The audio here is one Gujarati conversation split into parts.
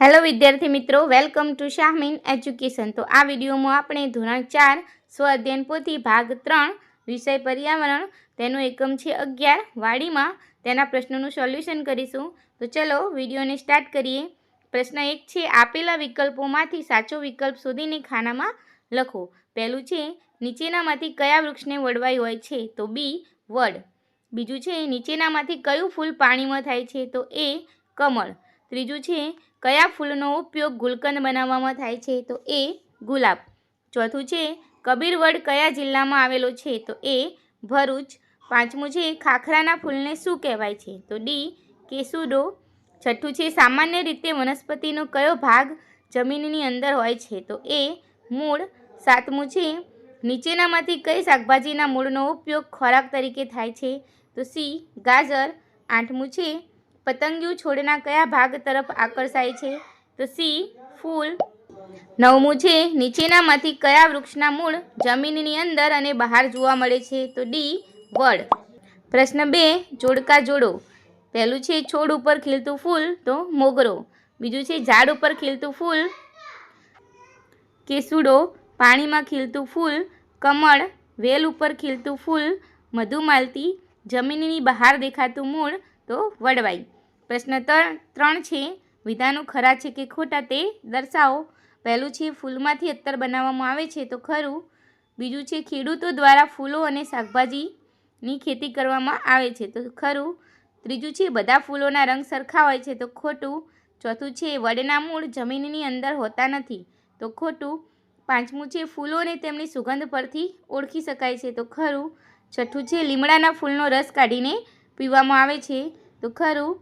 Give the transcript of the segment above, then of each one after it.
હેલો વિદ્યાર્થી મિત્રો, વેલકમ ટુ શાહમીન એજ્યુકેશન। તો આ વિડીયોમાં આપણે ધોરણ 4 સ્વ અધ્યયન પોથી ભાગ 3 વિષય પર્યાવરણ તેનો એકમ છે 11 વાડીમાં તેના પ્રશ્નોનું સોલ્યુશન કરીશું। તો ચલો વિડીયોને સ્ટાર્ટ કરીએ। પ્રશ્ન 1 છે, આપેલા વિકલ્પોમાંથી સાચો વિકલ્પ શોધીને ખાનામાં લખો। પહેલું છે, નીચેનામાંથી કયા વૃક્ષને વડવાઈ હોય છે? તો બી વડ। બીજું છે, નીચેનામાંથી કયું ફૂલ પાણીમાં થાય છે? તો એ કમળ। ત્રીજું છે, કયા ફૂલનો ઉપયોગ ગુલકંદ બનાવવામાં થાય છે? તો એ ગુલાબ। ચોથું છે, કબીરવડ કયા જિલ્લામાં આવેલો છે? તો એ ભરૂચ। પાંચમું છે, ખાખરાના ફૂલને શું કહેવાય છે? તો ડી કેસુડો। છઠ્ઠું છે, સામાન્ય રીતે વનસ્પતિનો કયો ભાગ જમીનની અંદર હોય છે? તો એ મૂળ। સાતમું છે, નીચેનામાંથી કઈ શાકભાજીના મૂળનો ઉપયોગ ખોરાક તરીકે થાય છે? તો સી ગાજર। આઠમું છે, પતંગિયું છોડના કયા ભાગ તરફ આકર્ષાય છે? તો સી ફૂલ। નવમું છે, નીચેનામાંથી કયા વૃક્ષના મૂળ જમીનની અંદર અને બહાર જોવા મળે છે? તો ડી વડ। પ્રશ્ન 2, જોડકા જોડો। પહેલું છે, છોડ ઉપર ખીલતું ફૂલ તો મોગરો। બીજું છે, ઝાડ ઉપર ખીલતું ફૂલ કેસુડો। પાણીમાં ખીલતું ફૂલ કમળ। વેલ ઉપર ખીલતું ફૂલ મધુમાલતી। જમીનની બહાર દેખાતું મૂળ તો વડવાઈ। પ્રશ્ન 3 છે, વિધાનો ખરા છે કે ખોટા તે દર્શાવો। પહેલું છે, ફૂલમાંથી અત્તર બનાવવામાં આવે છે તો ખરું। બીજું છે, ખેડૂતો દ્વારા ફૂલો અને શાકભાજીની ખેતી કરવામાં આવે છે તો ખરું। ત્રીજું છે, બધા ફૂલોના રંગ સરખા હોય છે તો ખોટું। ચોથું છે, વડના મૂળ જમીનની અંદર હોતા નથી તો ખોટું। પાંચમું છે, ફૂલોને તેમની સુગંધ પરથી ઓળખી શકાય છે તો ખરું। છઠ્ઠું છે, લીમડાના ફૂલનો રસ કાઢીને પીવામાં આવે છે તો ખરું।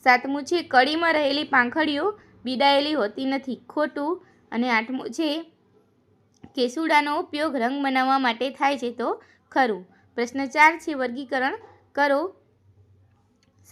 સાતમું છે, કળીમાં રહેલી પાંખડીઓ બીડાયેલી હોતી નથી ખોટું। અને આઠમું છે, કેસુડાનો ઉપયોગ રંગ બનાવવા માટે થાય છે તો ખરું। પ્રશ્ન 4 છે, વર્ગીકરણ કરો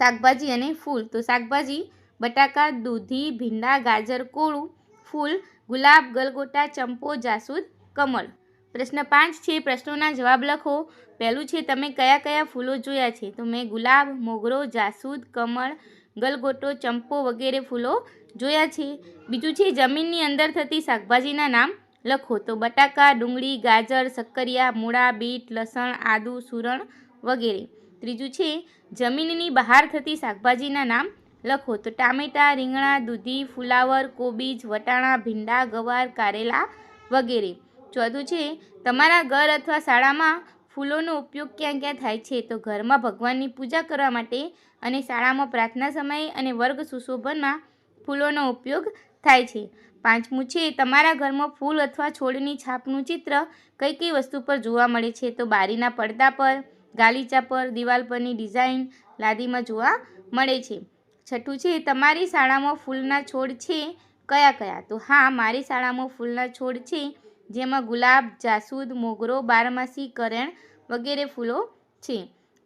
શાકભાજી અને ફૂલ। તો શાકભાજી બટાકા, દૂધી, ભીંડા, ગાજર, કોળું। ફૂલ ગુલાબ, ગલગોટા, ચંપો, જાસૂદ, કમળ। પ્રશ્ન 5 છે, પ્રશ્નોના જવાબ લખો। પહેલું છે, તમે કયા કયા ફૂલો જોયા છે? તો મેં ગુલાબ, મોગરો, જાસૂદ, કમળ, ગલગોટો, ચંપો વગેરે ફૂલો જોયા છે। બીજું છે, જમીનની અંદર થતી શાકભાજીના નામ લખો। તો બટાકા, ડુંગળી, ગાજર, શક્કરિયા, મૂળા, બીટ, લસણ, આદુ, સુરણ વગેરે। ત્રીજું છે, જમીનની બહાર થતી શાકભાજીના નામ લખો। તો ટામેટાં, રીંગણા, દૂધી, ફુલાવર, કોબીજ, વટાણા, ભીંડા, ગવાર, કારેલા વગેરે। ચોથું છે, તમારા ઘર અથવા શાળામાં ફૂલોનો ઉપયોગ ક્યાં ક્યાં થાય છે? તો ઘરમાં ભગવાનની પૂજા કરવા માટે અને શાળામાં પ્રાર્થના સમયે અને વર્ગ સુશોભનમાં ફૂલોનો ઉપયોગ થાય છે। પાંચમું છે, તમારા ઘરમાં ફૂલ અથવા છોડની છાપનું ચિત્ર કઈ કઈ વસ્તુ પર જોવા મળે છે? તો બારીના પડદા પર, ગાલીચા પર, દિવાલ પરની ડિઝાઇન, લાદીમાં જોવા મળે છે। છઠ્ઠું છે, તમારી શાળામાં ફૂલના છોડ છે કયા કયા? તો હા, મારી શાળામાં ફૂલના છોડ છે જેમાં ગુલાબ, જાસૂદ, મોગરો, બારમાસી, કરેણ વગેરે ફૂલો છે।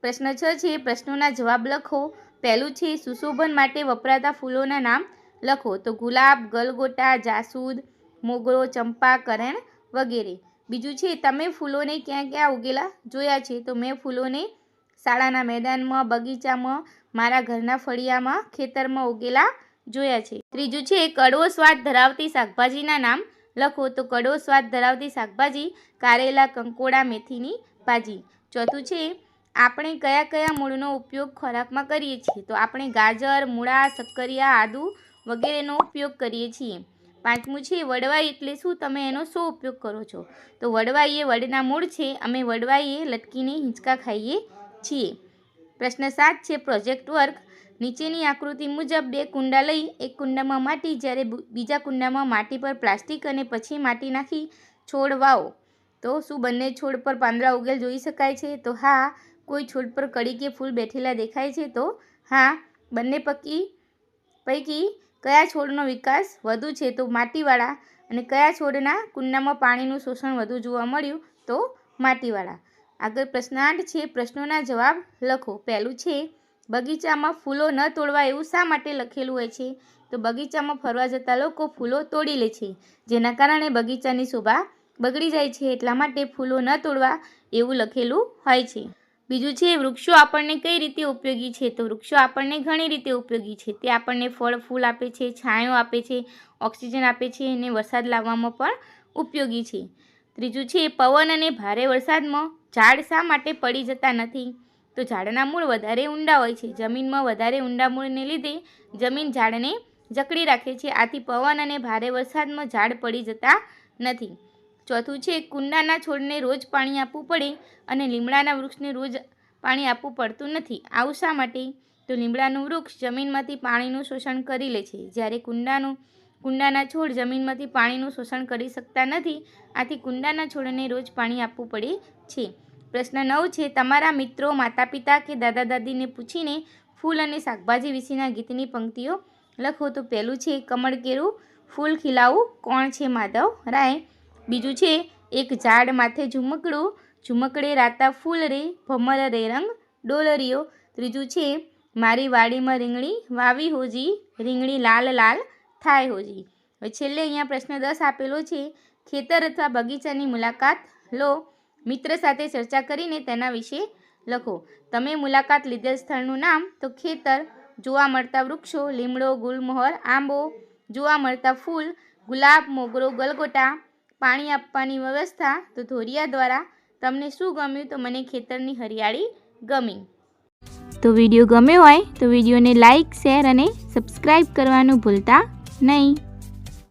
પ્રશ્ન 6 છે, પ્રશ્નોના જવાબ લખો। પહેલું છે, સુશોભન માટે વપરાતા ફૂલોના નામ લખો। તો ગુલાબ, ગલગોટા, જાસૂદ, મોગરો, ચંપા, કરેણ વગેરે। બીજું છે, તમે ફૂલોને ક્યાં ક્યાં ઉગેલા જોયા છે? તો મેં ફૂલોને શાળાના મેદાનમાં, બગીચામાં, મારા ઘરના ફળિયામાં, ખેતરમાં ઉગેલા જોયા છે। ત્રીજું છે, કડવો સ્વાદ ધરાવતી શાકભાજીના નામ લખો। તો કડવો સ્વાદ ધરાવતી શાકભાજી કારેલા, કંકોડા, મેથીની ભાજી। ચોથું છે, આપણે કયા કયા મૂળનો ઉપયોગ ખોરાકમાં કરીએ છીએ? તો આપણે ગાજર, મૂળા, શક્કરિયા, આદુ વગેરેનો ઉપયોગ કરીએ છીએ। પાંચમું છે, વડવાઈ એટલે શું? તમે એનો શું ઉપયોગ કરો છો? તો વડવાઈ એ વડના મૂળ છે। અમે વડવાઈએ લટકીને હિંચકા ખાઈએ છીએ। પ્રશ્ન 7 છે, પ્રોજેક્ટ વર્ક। નીચેની આકૃતિ મુજબ બે કુંડા લઈ એક કુંડામાં માટી જ્યારે બીજા કુંડામાં માટી પર પ્લાસ્ટિક અને પછી માટી નાખી છોડ વાવો તો શું બંને છોડ પર પાંદડા ઉગેલ જોઈ શકાય છે? તો હા। કોઈ છોડ પર કળી કે ફૂલ બેઠેલા દેખાય છે? તો હા। બંને પૈકી કયા છોડનો વિકાસ વધુ છે? તો માટીવાળા। અને કયા છોડના કુંડામાં પાણીનું શોષણ વધુ જોવા મળ્યું? તો માટીવાળા। આગળ પ્રશ્ન 8 છે, પ્રશ્નોના જવાબ લખો। પહેલું છે, બગીચામાં ફૂલો ન તોડવા એવું શા માટે લખેલું હોય છે? તો બગીચામાં ફરવા જતા લોકો ફૂલો તોડી લે છે જેના કારણે બગીચાની શોભા બગડી જાય છે, એટલા માટે ફૂલો ન તોડવા એવું લખેલું હોય છે। બીજું છે વૃક્ષો આપણને કઈ રીતે ઉપયોગી છે? તો વૃક્ષો આપણને ઘણી રીતે ઉપયોગી છે. તે આપણને ફળ ફૂલ આપે છે, છાંયો આપે છે, ઓક્સિજન આપે છે અને વરસાદ લાવવામાં પણ ઉપયોગી છે. ત્રીજું છે પવન અને ભારે વરસાદમાં ઝાડ શા માટે પડી જતા નથી? તો ઝાડના મૂળ વધારે ઊંડા હોય છે. જમીનમાં વધારે ઊંડા મૂળને લીધે જમીન ઝાડને જકડી રાખે છે. આથી પવન અને ભારે વરસાદમાં ઝાડ પડી જતા નથી. ચોથું છે કુંડાના છોડને રોજ પાણી આપવું પડે અને લીમડાના વૃક્ષને રોજ પાણી આપવું પડતું નથી. આવું શા માટે? તો લીમડાનું વૃક્ષ જમીનમાંથી પાણીનું શોષણ કરી લે છે, જ્યારે કુંડાના છોડ જમીનમાંથી પાણીનું શોષણ કરી શકતા નથી. આથી કુંડાના છોડને રોજ પાણી આપવું પડે છે. પ્રશ્ન 9 છે તમારા મિત્રો, માતા પિતા કે દાદા દાદીને પૂછીને ફૂલ અને શાકભાજી વિશેના ગીતની પંક્તિઓ લખો. તો પહેલું છે કમળ કેરું ફૂલ ખીલાવું કોણ છે માધવ રાય. બીજું છે એક ઝાડ માથે ઝુમકડું ઝુમકડે રાતા ફૂલ રે ભમર રે રંગ ડોલરીઓ. ત્રીજું છે મારી વાડીમાં રીંગણી વાવી હોજી રીંગણી લાલ લાલ થાય હોજી. હવે છેલ્લે અહીંયા પ્રશ્ન 10 આપેલો છે ખેતર અથવા બગીચાની મુલાકાત લો, મિત્ર સાથે ચર્ચા કરીને તેના વિશે લખો. તમે મુલાકાત લીધેલ સ્થળનું નામ તો ખેતર, જોવા મળતા વૃક્ષો લીમડો ગુલમોહર આંબો, જોવા મળતા ફૂલ ગુલાબ મોગરો ગલગોટા, પાણી આપવાની વ્યવસ્થા તો ધોરિયા દ્વારા. તમને શું ગમ્યું? તો મને ખેતરની હરિયાળી ગમી. તો વિડીયો ગમ્યો હોય તો વિડીયોને લાઇક, શેર અને સબસ્ક્રાઈબ કરવાનું ભૂલતા નહીં.